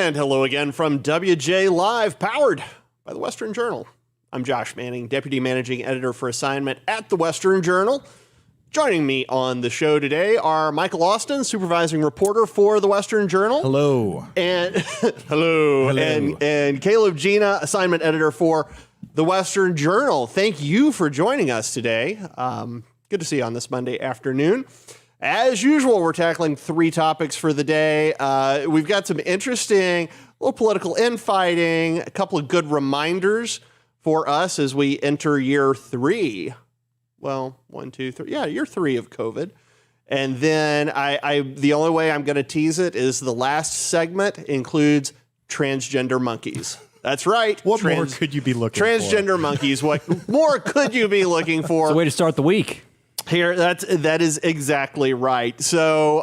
And hello again from WJ Live, powered by the Western Journal. I'm Josh Manning, Deputy Managing Editor for Assignment at the Western Journal. Joining me on the show today are Michael Austin, Supervising Reporter for the Western Journal. Hello. And hello. And Caleb Gina, Assignment Editor for the Western Journal. Thank you for joining us today. Good to see you on this Monday afternoon. As usual, we're tackling three topics for the day. We've got some interesting little political infighting, a couple of good reminders for us as we enter year three. Well, 1, 2, 3. Yeah, year three of COVID. And then the only way I'm going to tease it is the last segment includes transgender monkeys. That's right. What more could you be looking for? Transgender monkeys. What more could you be looking for? It's a way to start the week. Here, that is exactly right. So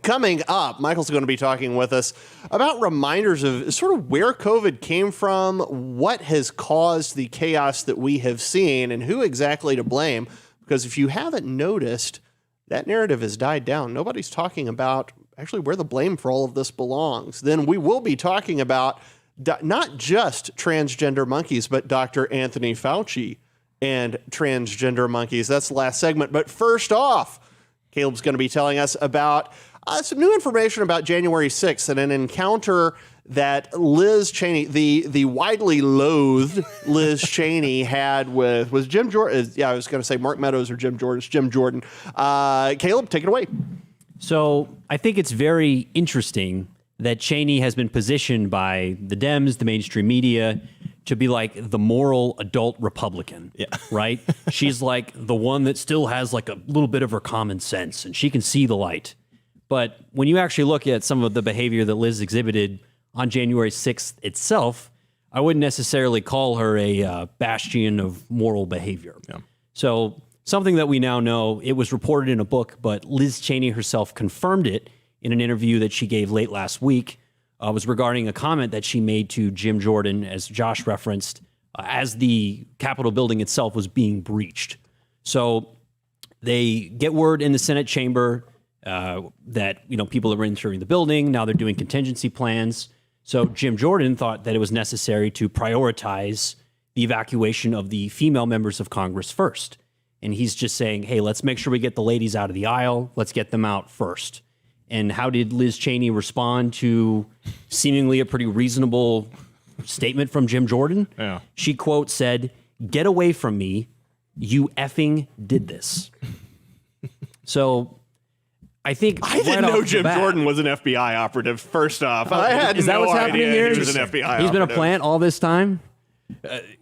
coming up, Michael's going to be talking with us about reminders of sort of where COVID came from, what has caused the chaos that we have seen, and who exactly to blame. Because if you haven't noticed, that narrative has died down. Nobody's talking about actually where the blame for all of this belongs. Then we will be talking about not just transgender monkeys, but Dr. Anthony Fauci and transgender monkeys. That's the last segment. But first off, Caleb's going to be telling us about some new information about January 6th and an encounter that Liz Cheney, the widely loathed Liz Cheney had was Jim Jordan. Yeah, I was going to say Mark Meadows or Jim Jordan. It's Jim Jordan. Caleb, take it away. So I think it's very interesting that Cheney has been positioned by the Dems, the mainstream media, to be like the moral adult Republican, right? She's like the one that still has like a little bit of her common sense and she can see the light. But when you actually look at some of the behavior that Liz exhibited on January 6th itself, I wouldn't necessarily call her a bastion of moral behavior. Yeah. So something that we now know, it was reported in a book, but Liz Cheney herself confirmed it in an interview that she gave late last week. Was regarding a comment that she made to Jim Jordan, as Josh referenced, as the Capitol building itself was being breached. So they get word in the Senate chamber that people are entering the building. Now they're doing contingency plans. So Jim Jordan thought that it was necessary to prioritize the evacuation of the female members of Congress first. And he's just saying, hey, let's make sure we get the ladies out of the aisle. Let's get them out first. And how did Liz Cheney respond to seemingly a pretty reasonable statement from Jim Jordan? Yeah. She, quote, said, "Get away from me. You effing did this." So I think I didn't know Jim Jordan was an FBI operative, first off. I had no idea he was an FBI operative. He's been a plant all this time.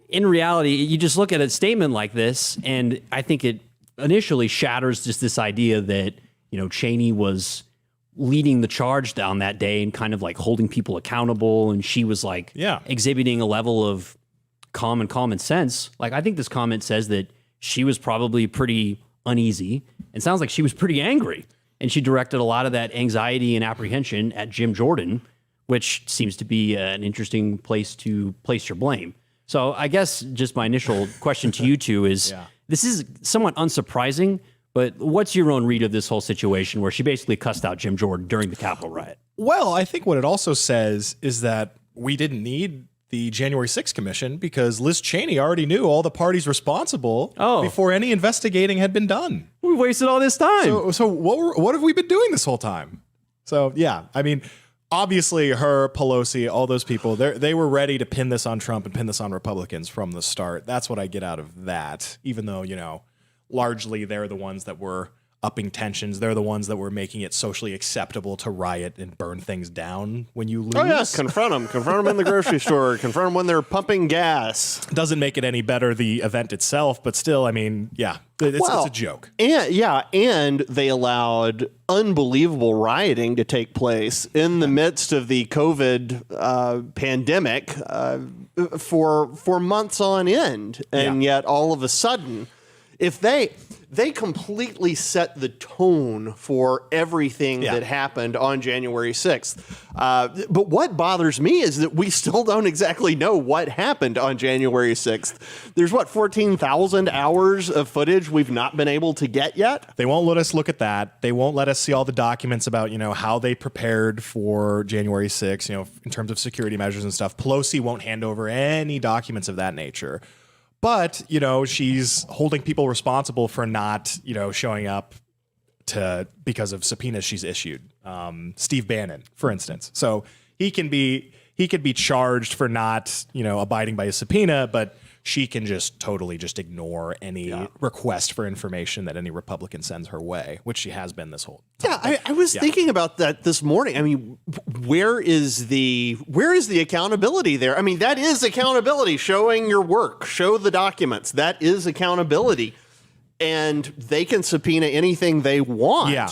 In reality, you just look at a statement like this, and I think it initially shatters just this idea that, Cheney was leading the charge down that day and kind of like holding people accountable. And she was like exhibiting a level of calm and common sense. Like, I think this comment says that she was probably pretty uneasy and sounds like she was pretty angry. And she directed a lot of that anxiety and apprehension at Jim Jordan, which seems to be an interesting place to place your blame. So I guess just my initial question to you two is, this is somewhat unsurprising, but what's your own read of this whole situation where she basically cussed out Jim Jordan during the Capitol riot? Well, I think what it also says is that we didn't need the January 6th commission because Liz Cheney already knew all the parties responsible before any investigating had been done. We wasted all this time. So what have we been doing this whole time? So, yeah, I mean, obviously her, Pelosi, all those people, they were ready to pin this on Trump and pin this on Republicans from the start. That's what I get out of that, even though, largely they're the ones that were upping tensions. They're the ones that were making it socially acceptable to riot and burn things down when you lose. Oh, yeah, confront them in the grocery store. Confront them when they're pumping gas. Doesn't make it any better, the event itself, but still, I mean, it's a joke. And they allowed unbelievable rioting to take place in the midst of the COVID pandemic for months on end. And yet all of a sudden, if they completely set the tone for everything that happened on January 6th. But what bothers me is that we still don't exactly know what happened on January 6th. There's 14,000 hours of footage we've not been able to get yet. They won't let us look at that. They won't let us see all the documents about, how they prepared for January 6th, in terms of security measures and stuff. Pelosi won't hand over any documents of that nature. But, she's holding people responsible for not, showing up because of subpoenas she's issued. Steve Bannon, for instance. So he could be charged for not, abiding by a subpoena, but she can just totally just ignore any request for information that any Republican sends her way, which she has been this whole time. Yeah, I was thinking about that this morning. I mean, where is the accountability there? I mean, that is accountability, showing your work, show the documents. That is accountability. And they can subpoena anything they want. Yeah.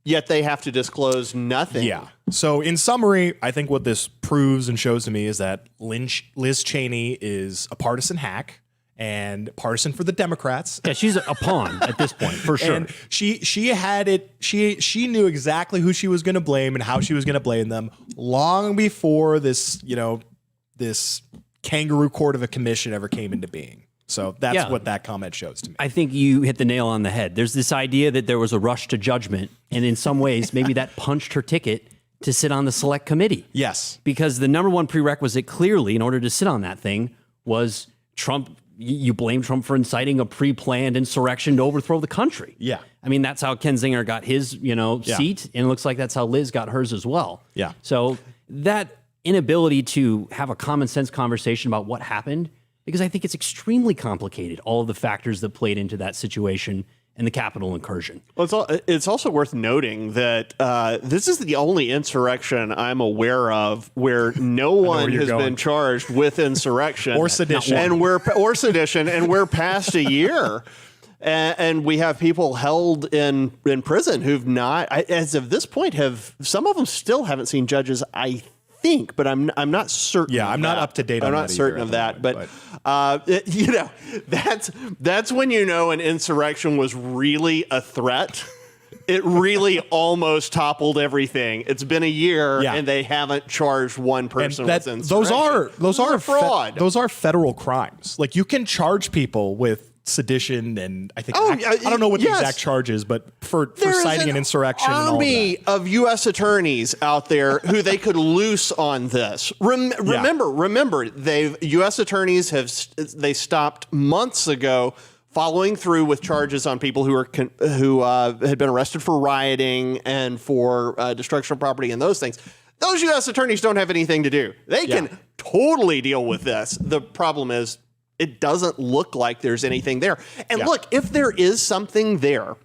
Yet they have to disclose nothing. Yeah. So in summary, I think what this proves and shows to me is that Liz Cheney is a partisan hack and partisan for the Democrats. Yeah, she's a pawn at this point, for sure. And she had it. She knew exactly who she was going to blame and how she was going to blame them long before this, this kangaroo court of a commission ever came into being. So that's what that comment shows to me. I think you hit the nail on the head. There's this idea that there was a rush to judgment, and in some ways, maybe that punched her ticket to sit on the select committee. Yes. Because the number one prerequisite, clearly, in order to sit on that thing, was Trump. You blame Trump for inciting a pre-planned insurrection to overthrow the country. Yeah. I mean, that's how Ken Zinger got his, seat, and it looks like that's how Liz got hers as well. Yeah. So that inability to have a common sense conversation about what happened, because I think it's extremely complicated, all of the factors that played into that situation and the Capitol incursion. Well, it's also worth noting that this is the only insurrection I'm aware of where no one has been charged with insurrection or sedition, and we're past a year. And we have people held in prison who've not, as of this point, some of them still haven't seen judges, I think, but I'm not certain. Yeah, I'm not up to date on that. I'm not certain of that, but that's when an insurrection was really a threat. It really almost toppled everything. It's been a year, and they haven't charged one person with insurrection. Those are fraud. Those are federal crimes. Like, you can charge people with sedition and I think I don't know what the exact charge is, but for citing an insurrection and all that. Army of U.S. attorneys out there who they could loose on this. Remember, U.S. attorneys they stopped months ago following through with charges on people who had been arrested for rioting and for destruction of property and those things. Those U.S. attorneys don't have anything to do. They can totally deal with this. The problem is, it doesn't look like there's anything there. And look, if there is something there,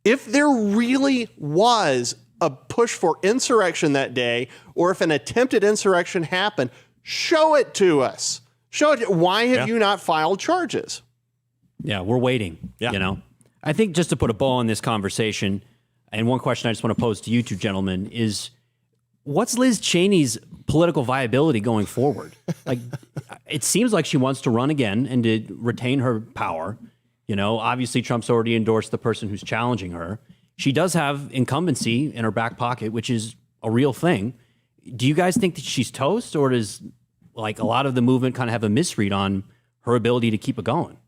if there really was a push for insurrection that day, or if an attempted insurrection happened, show it to us. Show it. Why have you not filed charges? Yeah, we're waiting. Yeah. I think just to put a bow on this conversation, and one question I just want to pose to you two gentlemen is, what's Liz Cheney's political viability going forward? Like, it seems like she wants to run again and to retain her power. Obviously Trump's already endorsed the person who's challenging her. She does have incumbency in her back pocket, which is a real thing. Do you guys think that she's toast, or does a lot of the movement kind of have a misread on her ability to keep it going?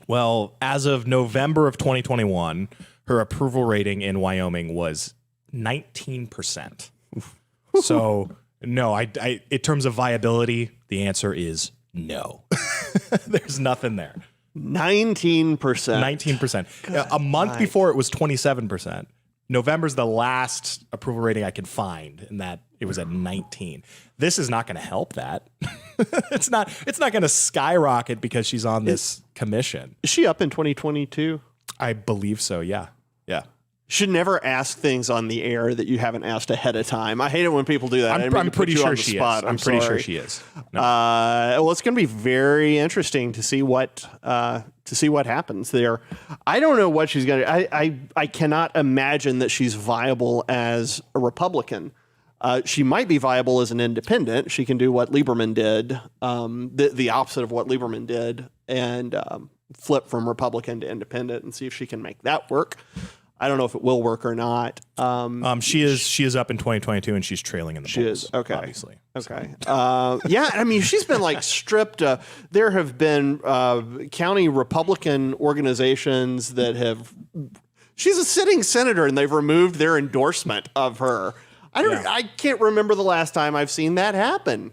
Well, as of November of 2021, her approval rating in Wyoming was 19%. So, no, in terms of viability, the answer is no. There's nothing there. 19%. 19%. A month before, it was 27%. November's the last approval rating I could find, and that it was at 19. This is not going to help that. It's not going to skyrocket because she's on this commission. Is she up in 2022? I believe so. Yeah. Yeah. Should never ask things on the air that you haven't asked ahead of time. I hate it when people do that. I'm pretty sure she is. I'm pretty sure she is. No. Well, it's going to be very interesting to see what happens there. I don't know what she's going to. I cannot imagine that she's viable as a Republican. She might be viable as an independent. She can do what Lieberman did, the opposite of what Lieberman did, and flip from Republican to independent and see if she can make that work. I don't know if it will work or not. She is up in 2022 and she's trailing in the polls. She is, okay. Obviously. Okay. Yeah, I mean, she's been like stripped. There have been county Republican organizations that have. She's a sitting senator, and they've removed their endorsement of her. I can't remember the last time I've seen that happen.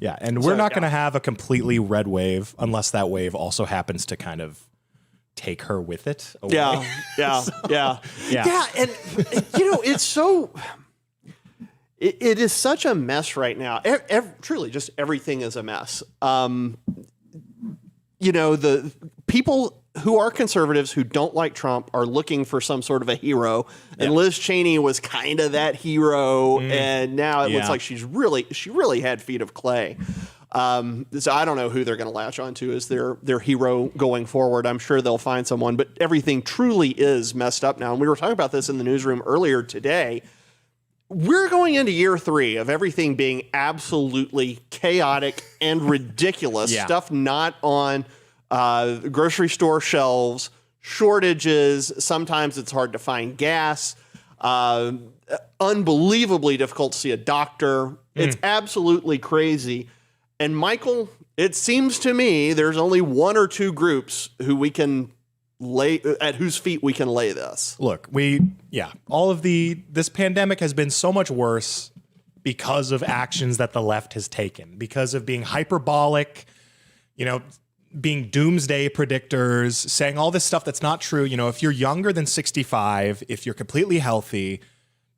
Yeah, and we're not going to have a completely red wave unless that wave also happens to kind of take her with it away. Yeah. And it's so. It is such a mess right now. Truly, just everything is a mess. The people who are conservatives who don't like Trump are looking for some sort of a hero, and Liz Cheney was kind of that hero, and now it looks like she really had feet of clay. So I don't know who they're going to latch onto as their hero going forward. I'm sure they'll find someone, but everything truly is messed up now. And we were talking about this in the newsroom earlier today. We're going into year 3 of everything being absolutely chaotic and ridiculous. Stuff not on grocery store shelves, shortages. Sometimes it's hard to find gas. Unbelievably difficult to see a doctor. It's absolutely crazy. And Michael, it seems to me there's only one or two groups who we can at whose feet we can lay this. Look, this pandemic has been so much worse because of actions that the left has taken, because of being hyperbolic, being doomsday predictors, saying all this stuff that's not true. If you're younger than 65, if you're completely healthy,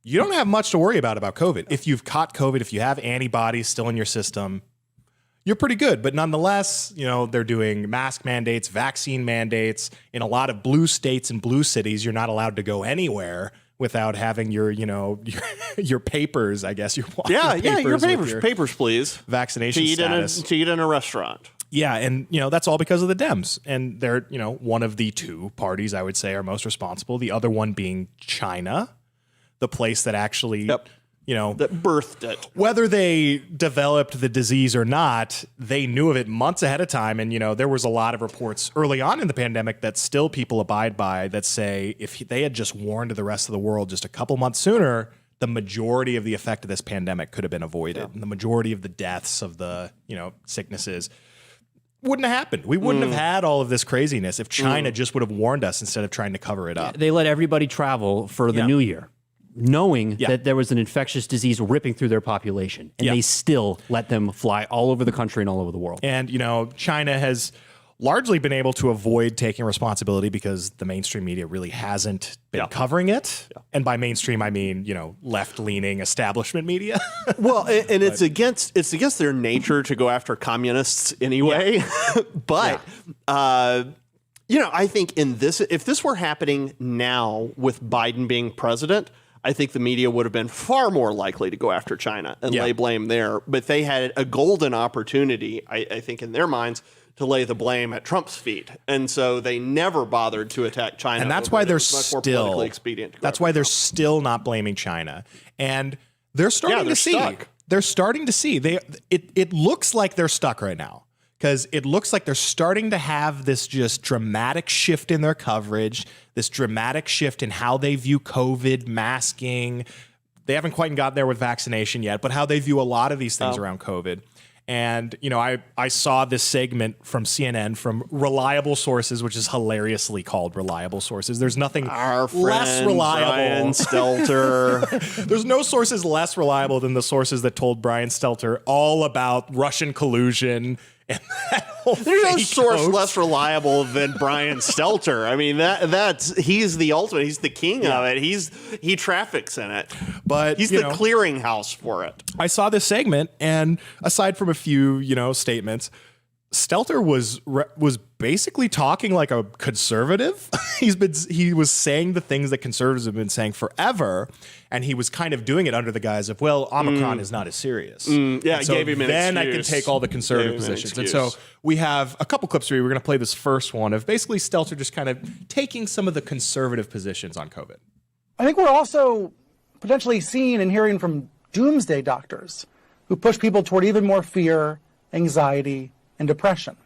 you don't have much to worry about COVID. If you've caught COVID, if you have antibodies still in your system, you're pretty good. But nonetheless, they're doing mask mandates, vaccine mandates. In a lot of blue states and blue cities, you're not allowed to go anywhere without having your papers, I guess. Your papers, please. Vaccination status. To eat in a restaurant. Yeah, and that's all because of the Dems. And they're, one of the two parties I would say are most responsible. The other one being China, the place that actually that birthed it. Whether they developed the disease or not, they knew of it months ahead of time. And, there was a lot of reports early on in the pandemic that still people abide by that say if they had just warned the rest of the world just a couple months sooner, the majority of the effect of this pandemic could have been avoided. Yeah. And the majority of the deaths of the, sicknesses wouldn't have happened. We wouldn't have had all of this craziness if China just would have warned us instead of trying to cover it up. They let everybody travel for the new year, knowing that there was an infectious disease ripping through their population, and they still let them fly all over the country and all over the world. And, China has largely been able to avoid taking responsibility because the mainstream media really hasn't been covering it. Yeah. And by mainstream, I mean, left-leaning establishment media. Well, and it's against their nature to go after communists anyway. Yeah. But, I think if this were happening now with Biden being president, I think the media would have been far more likely to go after China and lay blame there. But they had a golden opportunity, I think, in their minds, to lay the blame at Trump's feet. And so they never bothered to attack China. And that's why they're still expedient. That's why they're still not blaming China. And they're starting to see. Stuck. They're starting to see. It looks like they're stuck right now. Because it looks like they're starting to have this just dramatic shift in their coverage, this dramatic shift in how they view COVID, masking. They haven't quite gotten there with vaccination yet, but how they view a lot of these things around COVID. And, I saw this segment from CNN from Reliable Sources, which is hilariously called Reliable Sources. There's nothing less reliable. Brian Stelter. There's no sources less reliable than the sources that told Brian Stelter all about Russian collusion. And there's no source less reliable than Brian Stelter. I mean, he's the ultimate. He's the king of it. He traffics in it, but he's the clearinghouse for it. I saw this segment, and aside from a few, statements, Stelter was basically talking like a conservative. He was saying the things that conservatives have been saying forever, and he was kind of doing it under the guise of, well, Omicron is not as serious. So gave him an then excuse. I can take all the conservative positions. And so we have a couple clips for you. We're going to play this first one of basically Stelter just kind of taking some of the conservative positions on COVID. I think we're also potentially seeing and hearing from doomsday doctors who push people toward even more fear, anxiety, and depression.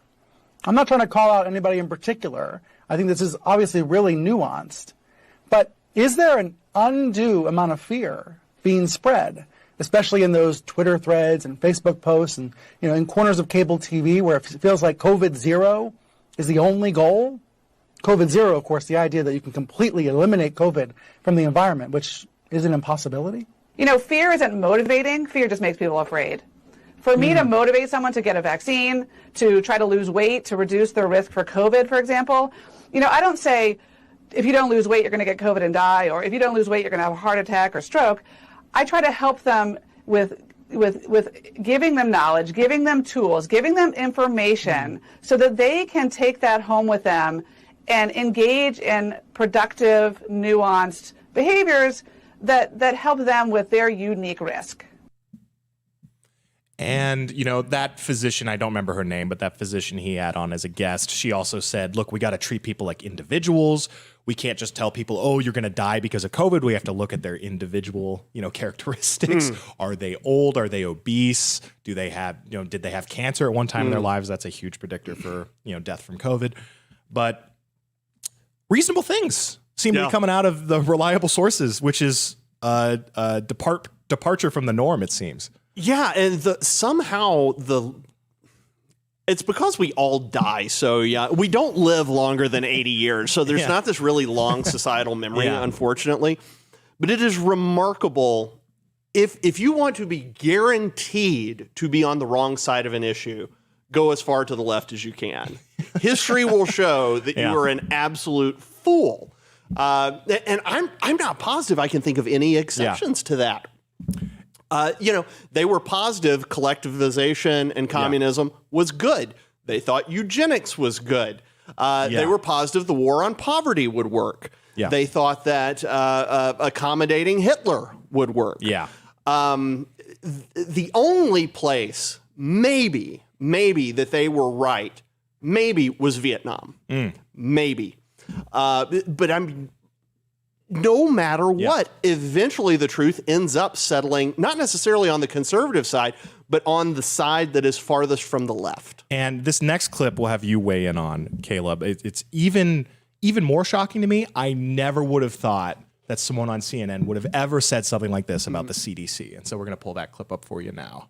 I'm not trying to call out anybody in particular. I think this is obviously really nuanced. But is there an undue amount of fear being spread, especially in those Twitter threads and Facebook posts and, in corners of cable TV where it feels like COVID zero is the only goal? COVID zero, of course, the idea that you can completely eliminate COVID from the environment, which is an impossibility. Fear isn't motivating. Fear just makes people afraid. For me to motivate someone to get a vaccine, to try to lose weight, to reduce their risk for COVID, for example, I don't say, if you don't lose weight, you're going to get COVID and die, or if you don't lose weight, you're going to have a heart attack or stroke. I try to help them with giving them knowledge, giving them tools, giving them information so that they can take that home with them and engage in productive, nuanced behaviors that help them with their unique risk. And, that physician, I don't remember her name, but that physician he had on as a guest, she also said, look, we got to treat people like individuals. We can't just tell people, oh, you're going to die because of COVID. We have to look at their individual, characteristics. Are they old? Are they obese? Do they have, did they have cancer at one time in their lives? That's a huge predictor for, death from COVID. But reasonable things seem to be coming out of the reliable sources, which is a departure from the norm, it seems. Yeah, and it's because we all die so young. We don't live longer than 80 years, so there's not this really long societal memory, unfortunately. But it is remarkable. If you want to be guaranteed to be on the wrong side of an issue, go as far to the left as you can. History will show that you are an absolute fool. And I'm not positive I can think of any exceptions to that. They were positive collectivization and communism was good. They thought eugenics was good. They were positive the war on poverty would work. They thought that accommodating Hitler would work. The only place maybe that they were right, was Vietnam. Maybe. But no matter what, eventually the truth ends up settling, not necessarily on the conservative side, but on the side that is farthest from the left. And this next clip we'll have you weigh in on, Caleb. It's even more shocking to me. I never would have thought that someone on CNN would have ever said something like this about the CDC. And so we're going to pull that clip up for you now.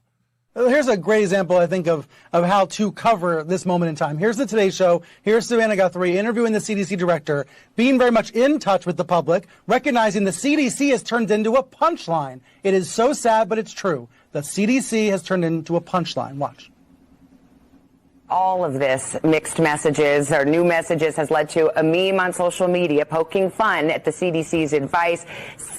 Here's a great example, I think, of how to cover this moment in time. Here's the Today Show. Here's Savannah Guthrie interviewing the CDC director, being very much in touch with the public, recognizing the CDC has turned into a punchline. It is so sad, but it's true. The CDC has turned into a punchline. Watch. All of this mixed messages or new messages has led to a meme on social media poking fun at the CDC's advice.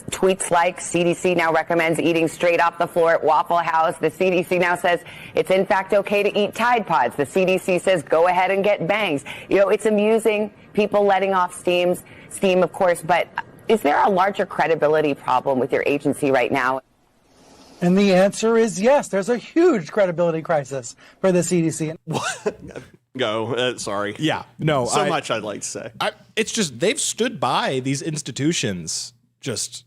Tweets like CDC now recommends eating straight off the floor at Waffle House. The CDC now says it's in fact okay to eat Tide Pods. The CDC says go ahead and get bangs. It's amusing, people letting off steam, of course, but is there a larger credibility problem with your agency right now? And the answer is yes. There's a huge credibility crisis for the CDC. Go. Sorry. Yeah. No. Much I'd like to say. It's just they've stood by these institutions just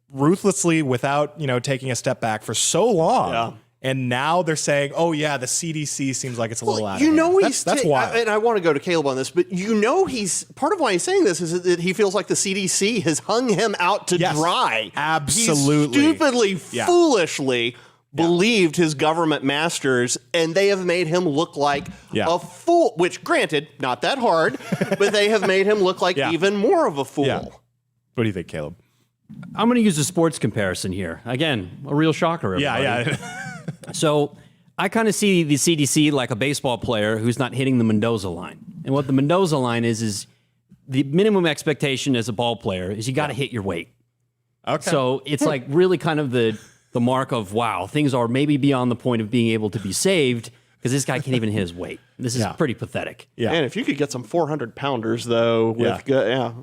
ruthlessly without, taking a step back for so long. Yeah. And now they're saying, oh, yeah, the CDC seems like it's a little out of hand. That's wild. And I want to go to Caleb on this, but he's part of why he's saying this is that he feels like the CDC has hung him out to dry. Absolutely. He stupidly, foolishly believed his government masters, and they have made him look like a fool, which, granted, not that hard, but they have made him look like even more of a fool. Yeah. What do you think, Caleb? I'm going to use a sports comparison here. Again, a real shocker, everybody. Yeah. So I kind of see the CDC like a baseball player who's not hitting the Mendoza line. And what the Mendoza line is the minimum expectation as a ball player is you got to hit your weight. Okay. So it's like really kind of the mark of, wow, things are maybe beyond the point of being able to be saved because this guy can't even hit his weight. This is pretty pathetic. Yeah. And if you could get some 400-pounders, though,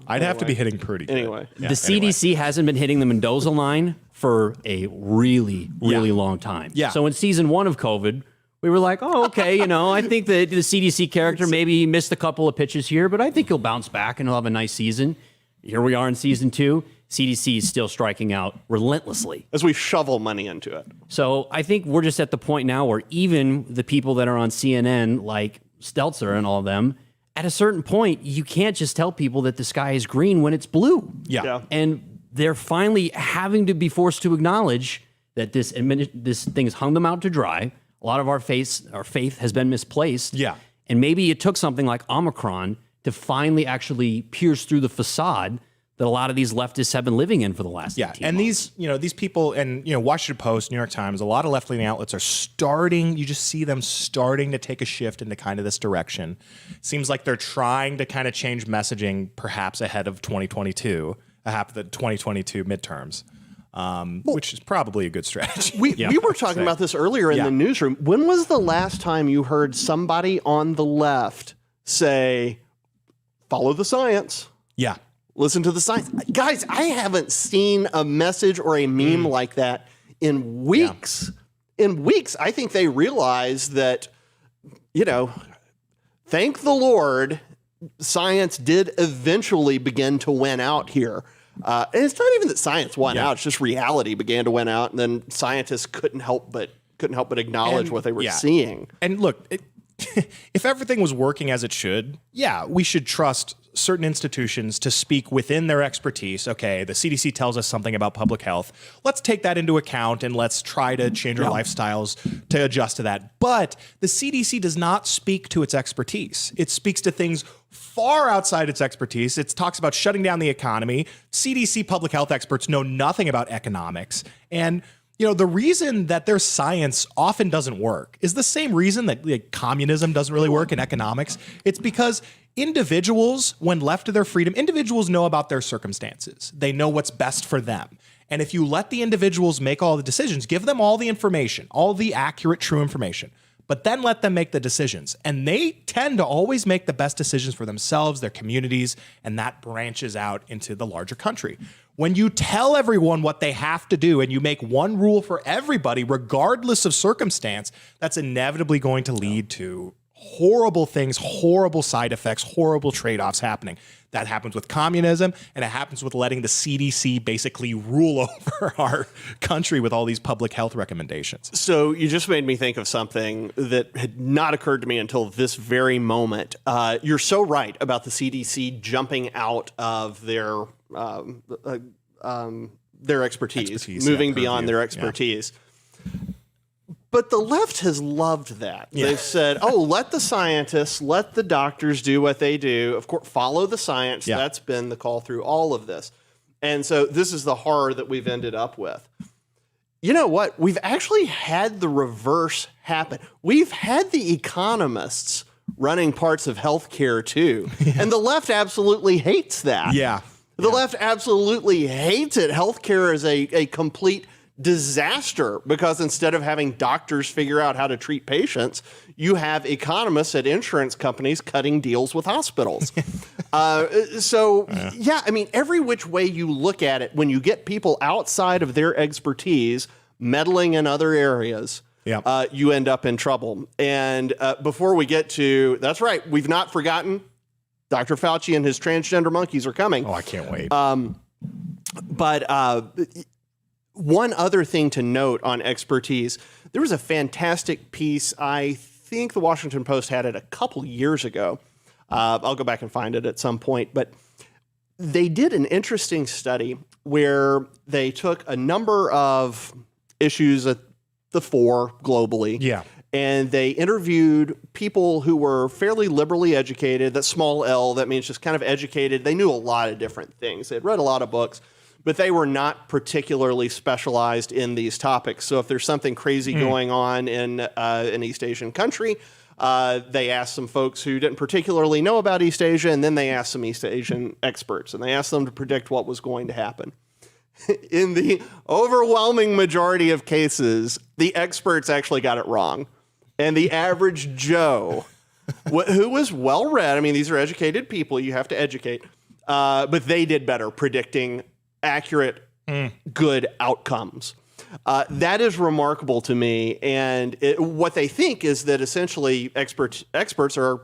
I'd have to be hitting pretty good. Anyway. The CDC hasn't been hitting the Mendoza line for a really, really long time. Yeah. So in season 1 of COVID, we were like, oh, okay, I think the CDC character maybe missed a couple of pitches here, but I think he'll bounce back and he'll have a nice season. Here we are in season 2. CDC is still striking out relentlessly. As we shovel money into it. So I think we're just at the point now where even the people that are on CNN, like Stelter and all of them, at a certain point, you can't just tell people that the sky is green when it's blue. Yeah. And they're finally having to be forced to acknowledge that this thing has hung them out to dry. A lot of our faith has been misplaced. Yeah. And maybe it took something like Omicron to finally actually pierce through the facade that a lot of these leftists have been living in for the last 18 and months. these people, and Washington Post, New York Times, a lot of left-leaning outlets are starting. You just see them starting to take a shift into kind of this direction. Seems like they're trying to kind of change messaging, perhaps ahead of 2022, the 2022 midterms, which is probably a good strategy. We were talking about this earlier in the newsroom. When was the last time you heard somebody on the left say, "Follow the science"? Yeah. Listen to the science. Guys, I haven't seen a message or a meme like that in weeks. Yeah. In weeks, I think they realize that, thank the Lord, science did eventually begin to win out here. And it's not even that science won out; it's just reality began to win out, and then scientists couldn't help but acknowledge what they were seeing. And look, if everything was working as it should, we should trust certain institutions to speak within their expertise. Okay, the CDC tells us something about public health. Let's take that into account and let's try to change our lifestyles to adjust to that. But the CDC does not speak to its expertise. It speaks to things far outside its expertise. It talks about shutting down the economy. CDC public health experts know nothing about economics. And the reason that their science often doesn't work is the same reason that communism doesn't really work in economics. It's because individuals, when left to their freedom, individuals know about their circumstances. They know what's best for them. And if you let the individuals make all the decisions, give them all the information, all the accurate, true information, but then let them make the decisions. And they tend to always make the best decisions for themselves, their communities, and that branches out into the larger country. When you tell everyone what they have to do and you make one rule for everybody, regardless of circumstance, that's inevitably going to lead to horrible things, horrible side effects, horrible trade-offs happening. That happens with communism, and it happens with letting the CDC basically rule over our country with all these public health recommendations. So you just made me think of something that had not occurred to me until this very moment. You're so right about the CDC jumping out of their expertise, moving beyond their expertise. But the left has loved that. Yeah. They've said, let the scientists, let the doctors do what they do. Of course, follow the science. Yeah. That's been the call through all of this. And so this is the horror that we've ended up with. You know what? We've actually had the reverse happen. We've had the economists running parts of healthcare too. And the left absolutely hates that. Yeah. The left absolutely hates it. Healthcare is a complete disaster because instead of having doctors figure out how to treat patients, you have economists at insurance companies cutting deals with hospitals. Every which way you look at it, when you get people outside of their expertise meddling in other areas, you end up in trouble. And before we get to, that's right, we've not forgotten Dr. Fauci and his transgender monkeys are coming. Oh, I can't wait. One other thing to note on expertise, there was a fantastic piece. I think the Washington Post had it a couple years ago. I'll go back and find it at some point. But they did an interesting study where they took a number of issues at the fore globally. Yeah. And they interviewed people who were fairly liberally educated. That's small L. That means just kind of educated. They knew a lot of different things. They had read a lot of books, but they were not particularly specialized in these topics. So if there's something crazy going on in an East Asian country, they asked some folks who didn't particularly know about East Asia, and then they asked some East Asian experts, and they asked them to predict what was going to happen. In the overwhelming majority of cases, the experts actually got it wrong. And the average Joe, who was well-read, I mean, these are educated people, you have to educate, but they did better predicting accurate, good outcomes. That is remarkable to me. And what they think is that essentially experts are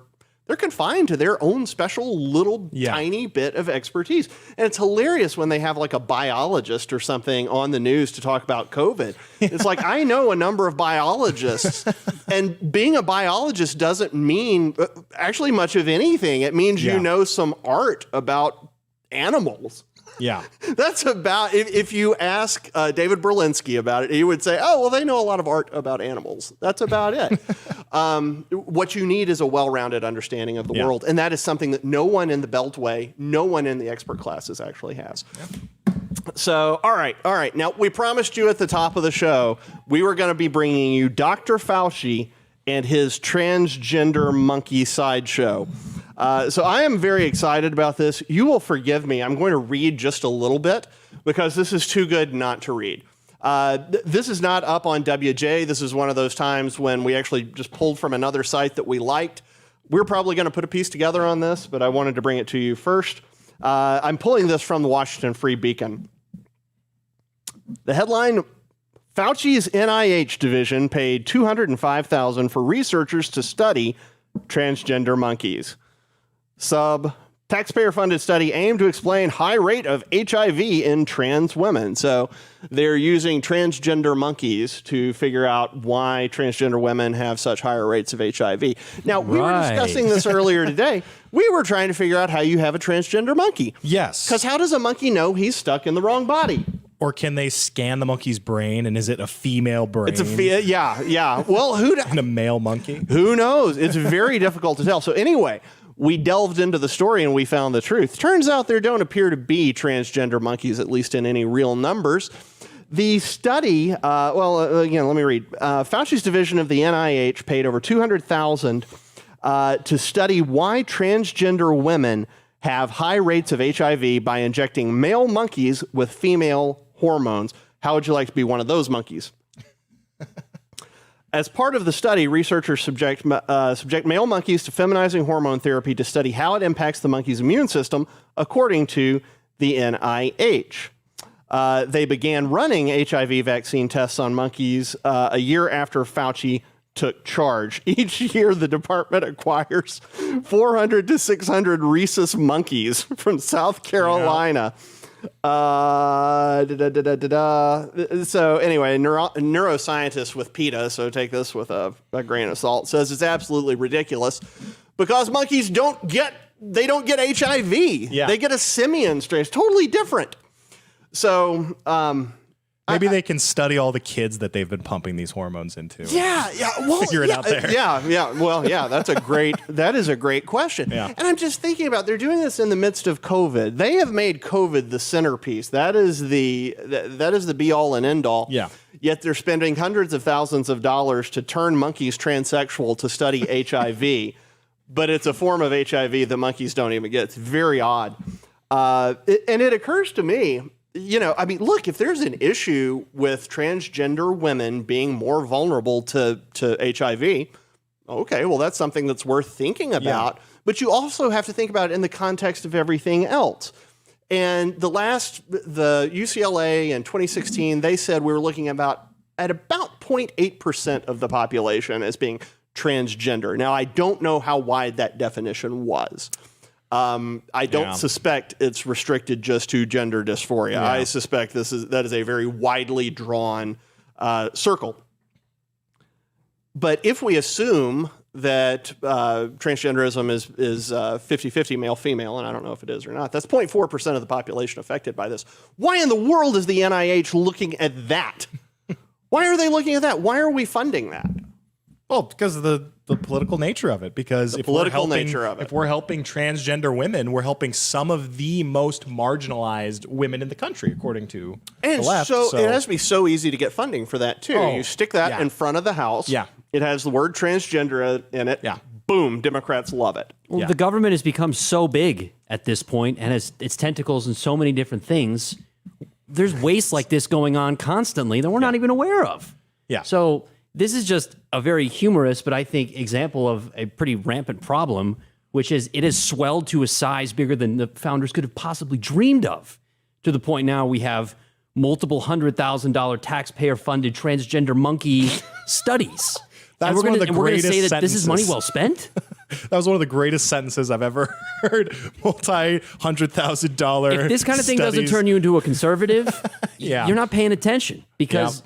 They're confined to their own special little tiny bit of expertise. And it's hilarious when they have like a biologist or something on the news to talk about COVID. It's like, I know a number of biologists, and being a biologist doesn't mean actually much of anything. It means you know some art about animals. Yeah. That's about, if you ask David Berlinski about it, he would say, oh, well, they know a lot of art about animals. That's about it. What you need is a well-rounded understanding of the world. And that is something that no one in the Beltway, no one in the expert classes actually has. So, all right. Now, we promised you at the top of the show, we were going to be bringing you Dr. Fauci and his transgender monkey sideshow. So I am very excited about this. You will forgive me. I'm going to read just a little bit because this is too good not to read. This is not up on WJ. This is one of those times when we actually just pulled from another site that we liked. We're probably going to put a piece together on this, but I wanted to bring it to you first. I'm pulling this from the Washington Free Beacon. The headline, Fauci's NIH division paid $205,000 for researchers to study transgender monkeys. Taxpayer-funded study aimed to explain high rate of HIV in trans women. So they're using transgender monkeys to figure out why transgender women have such higher rates of HIV. Now, we were discussing this earlier today. We were trying to figure out how you have a transgender monkey. Yes. Because how does a monkey know he's stuck in the wrong body? Or can they scan the monkey's brain, and is it a female brain? It's a yeah. Well, and a male monkey? Who knows? It's very difficult to tell. So anyway, we delved into the story and we found the truth. Turns out there don't appear to be transgender monkeys, at least in any real numbers. The study, again, let me read. Fauci's division of the NIH paid over $200,000 to study why transgender women have high rates of HIV by injecting male monkeys with female hormones. How would you like to be one of those monkeys? As part of the study, researchers subject male monkeys to feminizing hormone therapy to study how it impacts the monkey's immune system, according to the NIH. They began running HIV vaccine tests on monkeys a year after Fauci took charge. Each year, the department acquires 400 to 600 rhesus monkeys from South Carolina. So anyway, neuroscientist with PETA, so take this with a grain of salt, says it's absolutely ridiculous because monkeys don't get HIV. Yeah. They get a simian strain. It's totally different. So maybe they can study all the kids that they've been pumping these hormones into. Yeah. Well, figure it out there. Yeah. Well, yeah, that is a great question. Yeah. And I'm just thinking about, they're doing this in the midst of COVID. They have made COVID the centerpiece. That is the be all and end all. Yeah. Yet they're spending hundreds of thousands of dollars to turn monkeys transsexual to study HIV. But it's a form of HIV that monkeys don't even get. It's very odd. And it occurs to me, look, if there's an issue with transgender women being more vulnerable to HIV, okay, well, that's something that's worth thinking about. Yeah. But you also have to think about it in the context of everything else. And the UCLA in 2016, they said we were looking at about 0.8% of the population as being transgender. Now, I don't know how wide that definition was. I don't suspect it's restricted just to gender dysphoria. Yeah. I suspect that is a very widely drawn circle. But if we assume that transgenderism is 50-50 male-female, and I don't know if it is or not, that's 0.4% of the population affected by this. Why in the world is the NIH looking at that? Why are they looking at that? Why are we funding that? Well, because of the political nature of it. Because if we're helping transgender women, we're helping some of the most marginalized women in the country, according to the left. So it has to be so easy to get funding for that, too. You stick that in front of the House. Yeah. It has the word transgender in it. Yeah. Boom. Democrats love it. Well, the government has become so big at this point and has its tentacles in so many different things. There's waste like this going on constantly that we're not even aware of. Yeah. So this is just a very humorous, but I think example of a pretty rampant problem, which is it has swelled to a size bigger than the founders could have possibly dreamed of, to the point now we have multiple $100,000 taxpayer-funded transgender monkey studies. That's one of the greatest sentences. Say that this is money well spent? That was one of the greatest sentences I've ever heard. Multi-$100,000. If this kind of thing doesn't turn you into a conservative, Yeah. you're not paying attention, because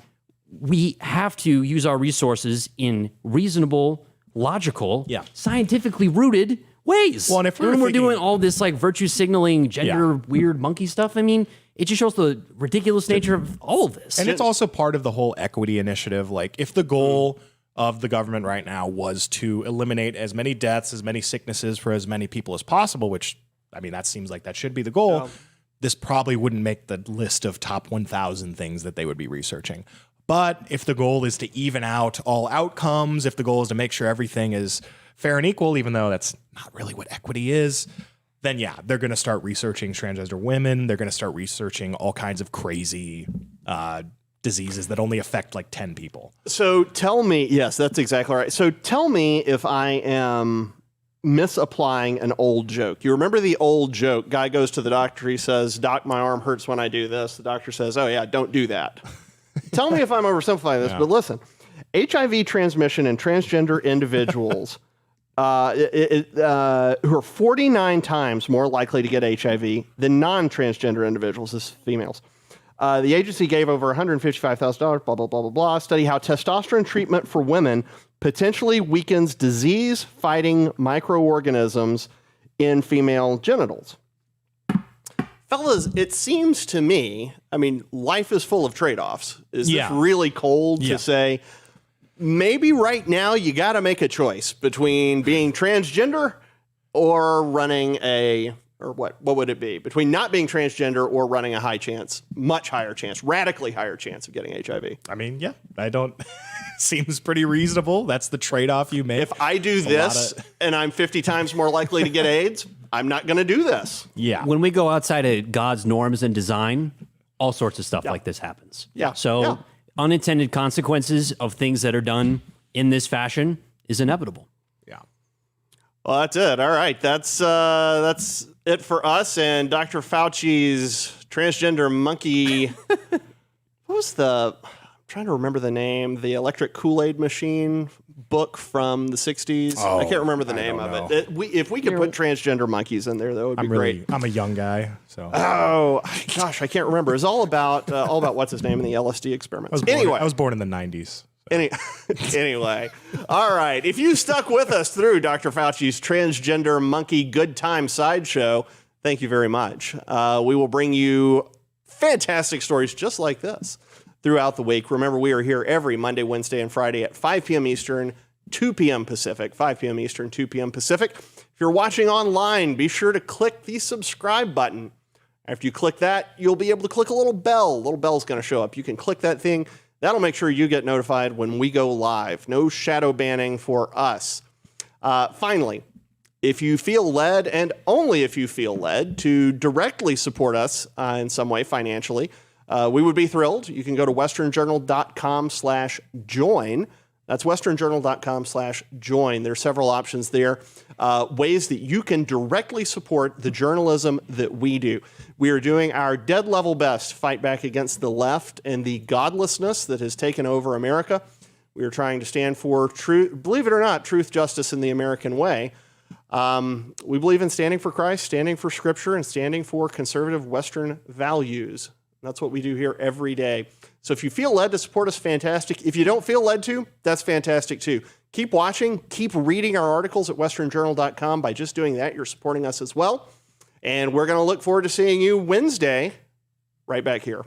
we have to use our resources in reasonable, logical, scientifically rooted ways. Well, and if when we're doing all this like virtue signaling, gender weird monkey stuff, I mean, it just shows the ridiculous nature of all of this. And it's also part of the whole equity initiative. Like, if the goal of the government right now was to eliminate as many deaths, as many sicknesses for as many people as possible, which, I mean, that seems like that should be the goal, this probably wouldn't make the list of top 1,000 things that they would be researching. But if the goal is to even out all outcomes, if the goal is to make sure everything is fair and equal, even though that's not really what equity is, then yeah, they're going to start researching transgender women. They're going to start researching all kinds of crazy diseases that only affect like 10 people. So tell me, yes, that's exactly right. So tell me if I am misapplying an old joke. You remember the old joke? Guy goes to the doctor. He says, "Doc, my arm hurts when I do this." The doctor says, "Oh yeah, don't do that." Tell me if I'm oversimplifying this, but listen, HIV transmission in transgender individuals who are 49 times more likely to get HIV than non-transgender individuals, as females. The agency gave over $155,000, blah, blah, blah, blah, blah, study how testosterone treatment for women potentially weakens disease-fighting microorganisms in female genitals. Fellas, it seems to me, I mean, life is full of trade-offs. Is this really cold to say, maybe right now you got to make a choice between being transgender or running a, or what would it be? Between not being transgender or running a high chance, much higher chance, radically higher chance of getting HIV? I mean, yeah, I don't, seems pretty reasonable. That's the trade-off you make. If I do this and I'm 50 times more likely to get AIDS, I'm not going to do this. Yeah. When we go outside of God's norms and design, all sorts of stuff like this happens. Yeah. So unintended consequences of things that are done in this fashion is inevitable. Yeah. Well, that's it. All right. That's it for us and Dr. Fauci's transgender monkey. What was I'm trying to remember the name, the electric Kool-Aid machine book from the 60s. I can't remember the name of it. If we could put transgender monkeys in there, that would be great. I'm a young guy, so. Oh, gosh, I can't remember. It's all about what's his name in the LSD experiments. I was born in the 90s. Anyway, all right. If you stuck with us through Dr. Fauci's transgender monkey good time sideshow, thank you very much. We will bring you fantastic stories just like this throughout the week. Remember, we are here every Monday, Wednesday, and Friday at 5 p.m. Eastern, 2 p.m. Pacific. 5 p.m. Eastern, 2 p.m. Pacific. If you're watching online, be sure to click the subscribe button. After you click that, you'll be able to click a little bell. A little bell's going to show up. You can click that thing. That'll make sure you get notified when we go live. No shadow banning for us. Finally, if you feel led, and only if you feel led, to directly support us in some way financially, we would be thrilled. You can go to westernjournal.com/join. That's westernjournal.com/join. There are several options there, ways that you can directly support the journalism that we do. We are doing our dead level best to fight back against the left and the godlessness that has taken over America. We are trying to stand for truth, believe it or not, truth, justice, and the American way. We believe in standing for Christ, standing for Scripture, and standing for conservative Western values. That's what we do here every day. So if you feel led to support us, fantastic. If you don't feel led to, that's fantastic too. Keep watching, keep reading our articles at westernjournal.com. By just doing that, you're supporting us as well. And we're going to look forward to seeing you Wednesday right back here.